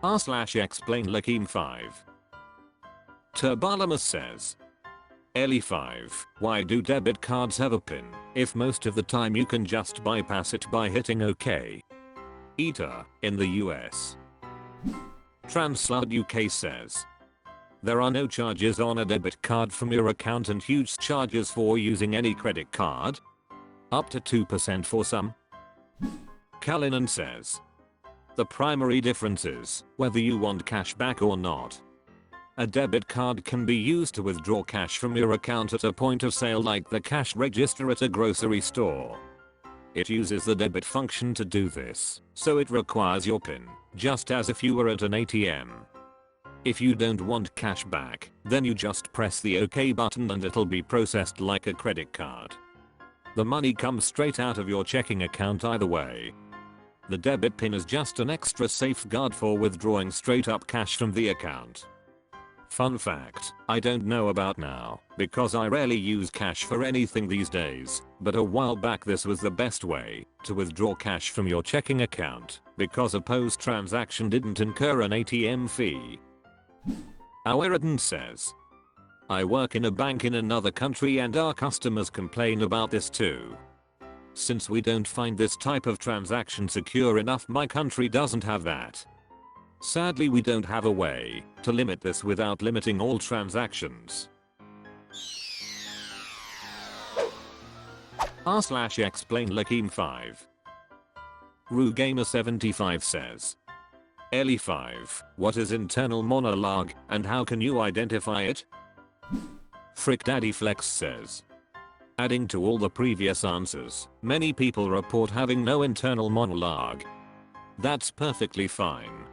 r/explainlikeimfive. Turbalamus says, ELI5, why do debit cards have a pin, if most of the time you can just bypass it by hitting OK? Eater, in the US. Translud UK says, there are no charges on a debit card from your account and huge charges for using any credit card. Up to 2% for some. Kalinin says, the primary difference is whether you want cash back or not. A debit card can be used to withdraw cash from your account at a point of sale like the cash register at a grocery store. It uses the debit function to do this, so it requires your PIN, just as if you were at an ATM. If you don't want cash back, then you just press the OK button and it'll be processed like a credit card. The money comes straight out of your checking account either way. The debit PIN is just an extra safeguard for withdrawing straight up cash from the account. Fun fact, I don't know about now, because I rarely use cash for anything these days, but a while back this was the best way to withdraw cash from your checking account, because a post transaction didn't incur an ATM fee. Aweradon says, I work in a bank in another country and our customers complain about this too. Since we don't find this type of transaction secure enough, my country doesn't have that. Sadly, we don't have a way to limit this without limiting all transactions. r/explainlikeimfive. RuGamer75 says, ELI5, what is internal monologue and how can you identify it? FrickDaddyFlex says, adding to all the previous answers, many people report having no internal monologue. That's perfectly fine.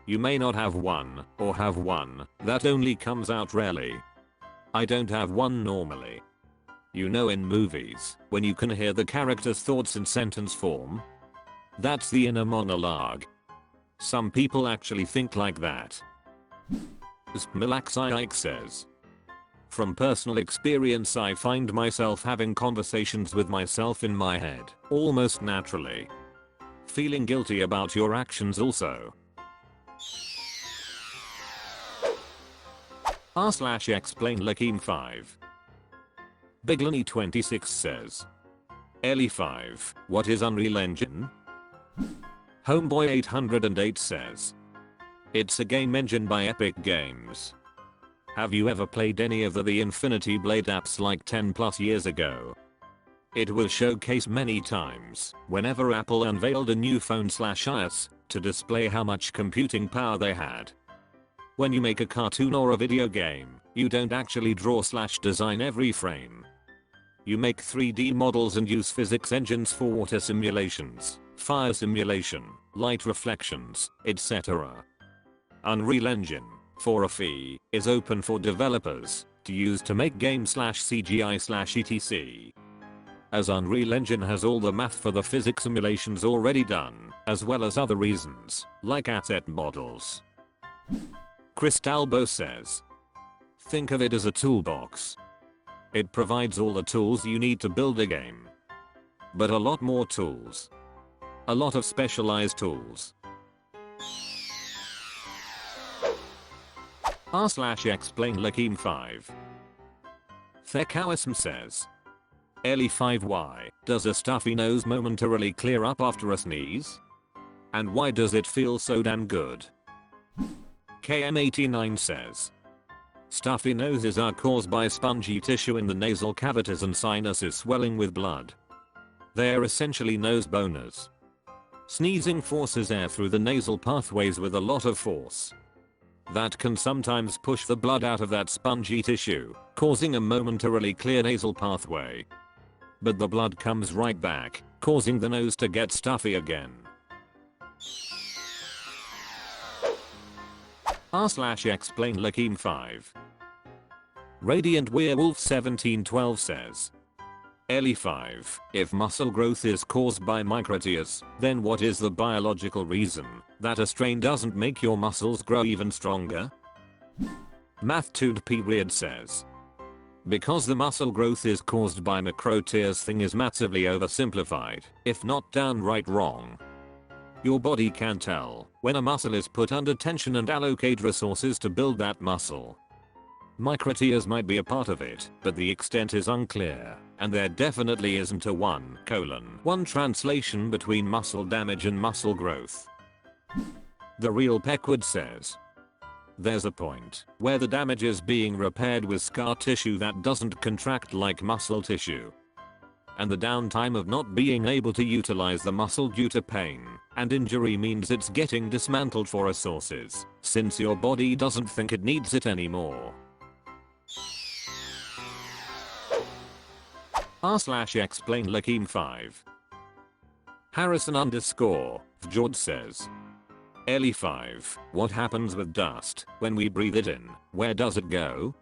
You may not have one, or have one that only comes out rarely. I don't have one normally. You know, in movies, when you can hear the character's thoughts in sentence form? That's the inner monologue. Some people actually think like that. Smilaxike says, from personal experience I find myself having conversations with myself in my head, almost naturally. Feeling guilty about your actions also. r/explainlikeimfive. Biglany26 says, ELI5, what is Unreal Engine? Homeboy808 says, it's a game engine by Epic Games. Have you ever played any of the Infinity Blade apps like 10 plus years ago? It was showcased many times whenever Apple unveiled a new phone/iOS to display how much computing power they had. When you make a cartoon or a video game, you don't actually draw/design every frame. You make 3D models and use physics engines for water simulations, fire simulation, light reflections, etc. Unreal Engine, for a fee, is open for developers to use to make games/CGI/etc. As Unreal Engine has all the math for the physics simulations already done, as well as other reasons, like asset models. Cristalbo says, think of it as a toolbox. It provides all the tools you need to build a game. But a lot more tools. A lot of specialized tools. r/explainlikeimfive. Thekawism says, ELI5, why does a stuffy nose momentarily clear up after a sneeze? And why does it feel so damn good? KM89 says, stuffy noses are caused by spongy tissue in the nasal cavities and sinuses swelling with blood. They are essentially nose boners. Sneezing forces air through the nasal pathways with a lot of force. That can sometimes push the blood out of that spongy tissue, causing a momentarily clear nasal pathway. But the blood comes right back, causing the nose to get stuffy again. r/explainlikeimfive. Radiant Werewolf 1712 says, ELI5, if muscle growth is caused by microtears, then what is the biological reason that a strain doesn't make your muscles grow even stronger? Mathtude says, because the muscle growth is caused by microtears, thing is massively oversimplified, if not downright wrong. Your body can tell when a muscle is put under tension and allocate resources to build that muscle. Microtears might be a part of it, but the extent is unclear, and there definitely isn't a 1:1 translation between muscle damage and muscle growth. The Real Peckwood says, there's a point where the damage is being repaired with scar tissue that doesn't contract like muscle tissue. And the downtime of not being able to utilize the muscle due to pain and injury means it's getting dismantled for resources, since your body doesn't think it needs it anymore. r/explainlikeimfive. Harrison_George says, ELI5, what happens with dust when we breathe it in? Where does it go?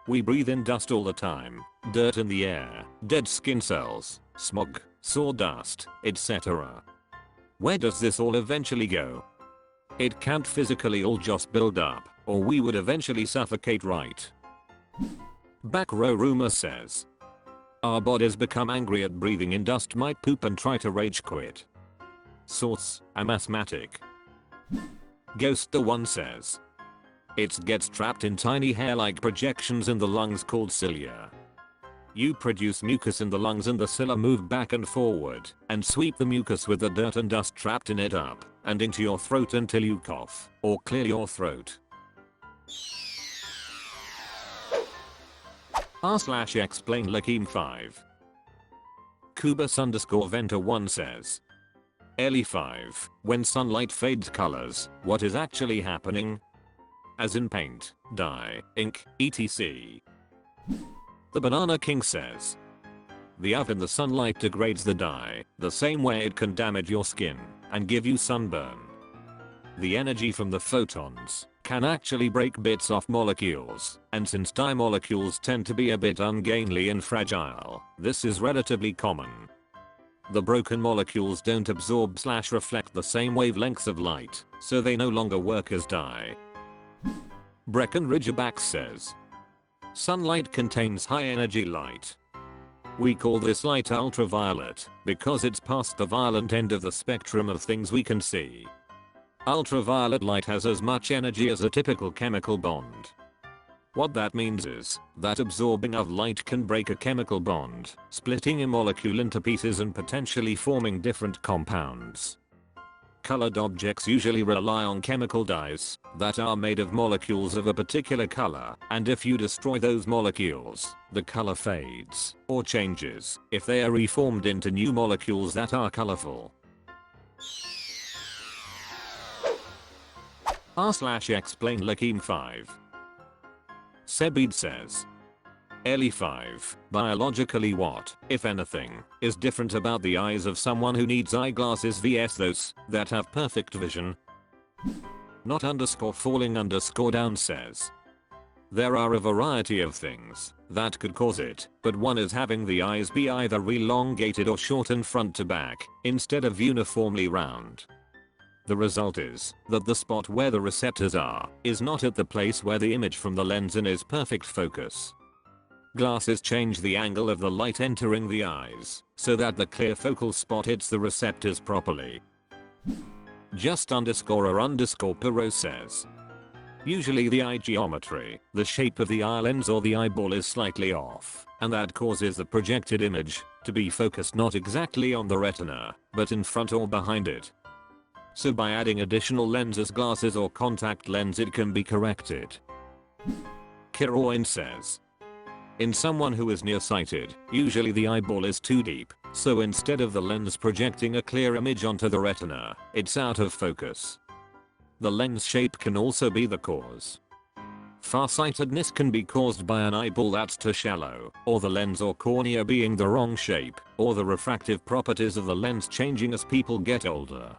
We breathe in dust all the time, dirt in the air, dead skin cells, smog, sawdust, etc. Where does this all eventually go? It can't physically all just build up, or we would eventually suffocate, right? Back row rumor says, our bodies become angry at breathing in dust, might poop and try to rage quit. Source, I'm asthmatic. Ghost the One says, it gets trapped in tiny hair-like projections in the lungs called cilia. You produce mucus in the lungs and the cilia move back and forward and sweep the mucus with the dirt and dust trapped in it up and into your throat until you cough or clear your throat. r/explainlikeimfive. Kubus_Venter1 says, ELI5, when sunlight fades colors, what is actually happening? As in paint, dye, ink, etc. The Banana King says, the oven the sunlight degrades the dye, the same way it can damage your skin and give you sunburn. The energy from the photons can actually break bits off molecules, and since dye molecules tend to be a bit ungainly and fragile, this is relatively common. The broken molecules don't absorb/reflect the same wavelengths of light, so they no longer work as dye. Breckenridgeback says, sunlight contains high energy light. We call this light ultraviolet because it's past the violent end of the spectrum of things we can see. Ultraviolet light has as much energy as a typical chemical bond. What that means is that absorbing of light can break a chemical bond, splitting a molecule into pieces and potentially forming different compounds. Colored objects usually rely on chemical dyes that are made of molecules of a particular color, and if you destroy those molecules, the color fades or changes if they are reformed into new molecules that are colorful. r/explainlikeimfive. Sebid says, ELI5, biologically what, if anything, is different about the eyes of someone who needs eyeglasses vs those that have perfect vision? Not_falling_down says, there are a variety of things that could cause it, but one is having the eyes be either elongated or shortened front to back, instead of uniformly round. The result is that the spot where the receptors are is not at the place where the image from the lens in is perfect focus. Glasses change the angle of the light entering the eyes so that the clear focal spot hits the receptors properly. Just_Perot says, usually the eye geometry, the shape of the eye lens or the eyeball is slightly off, and that causes the projected image to be focused not exactly on the retina, but in front or behind it. So by adding additional lenses, glasses or contact lens, it can be corrected. Kiroin says, in someone who is nearsighted, usually the eyeball is too deep, so instead of the lens projecting a clear image onto the retina, it's out of focus. The lens shape can also be the cause. Farsightedness can be caused by an eyeball that's too shallow, or the lens or cornea being the wrong shape, or the refractive properties of the lens changing as people get older.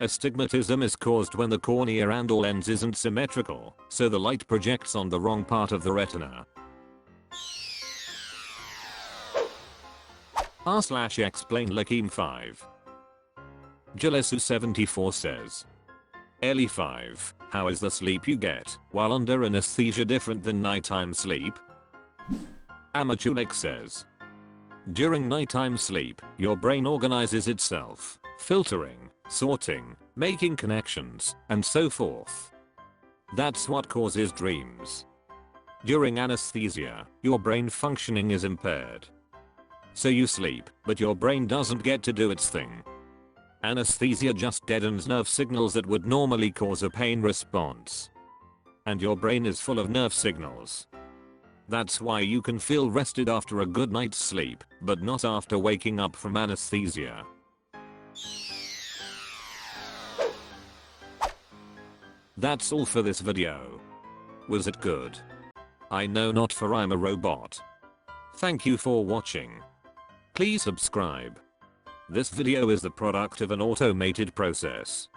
Astigmatism is caused when the cornea and or lens isn't symmetrical, so the light projects on the wrong part of the retina. r/explainlikeimfive. Gilesu74 says, ELI5, how is the sleep you get while under anesthesia different than nighttime sleep? Amachulik says, during nighttime sleep, your brain organizes itself filtering, sorting, making connections, and so forth. That's what causes dreams. During anesthesia, your brain functioning is impaired. So you sleep, but your brain doesn't get to do its thing. Anesthesia just deadens nerve signals that would normally cause a pain response. And your brain is full of nerve signals. That's why you can feel rested after a good night's sleep, but not after waking up from anesthesia. That's all for this video. Was it good? I know not, for I'm a robot. Thank you for watching. Please subscribe. This video is the product of an automated process.